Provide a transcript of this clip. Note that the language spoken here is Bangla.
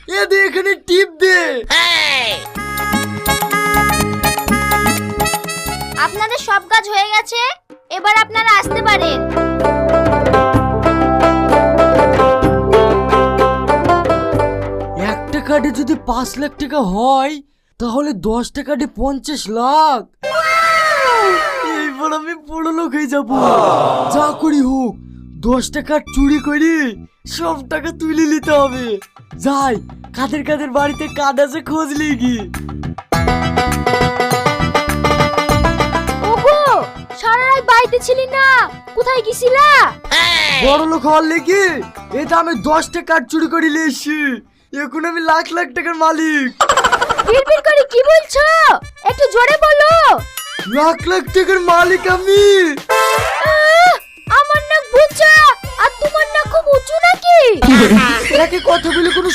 এ দে এখানে টিপ দে। আপনাদের সব কাজ হয়ে গেছে, এবার আপনারা আসতে পারেন। একটা কার্ডে যদি 5 লাখ টাকা হয় তাহলে 10টা কার্ডে 50 লাখ। এইবার আমি বড় লোক হয়ে যাবো। যা করি হোক 10টা কার্ড চুরি করে সব টাকা তুলে নিতে হবে। যাই, কাদের কাদের বাড়িতে কার্ড আছে খোঁজ লিগি। ওগো, সারা রাত বাড়িতে ছিলি না, কোথায় গেছিলা? বড় লোক হওয়ার লেগে এটা আমি 10টা কার্ড চুরি করে নিয়ে এসেছি। এখন আমি লাখ লাখ টাকার মালিক। বিড়বিড় করে কি বলছো? একটু জোরে বলো। লাখ লাখ টাকার মালিক আমি। আমার নাক বুঝা আর তোমার নাক খুব উঁচু নাকি? একে কথা বলে কোনো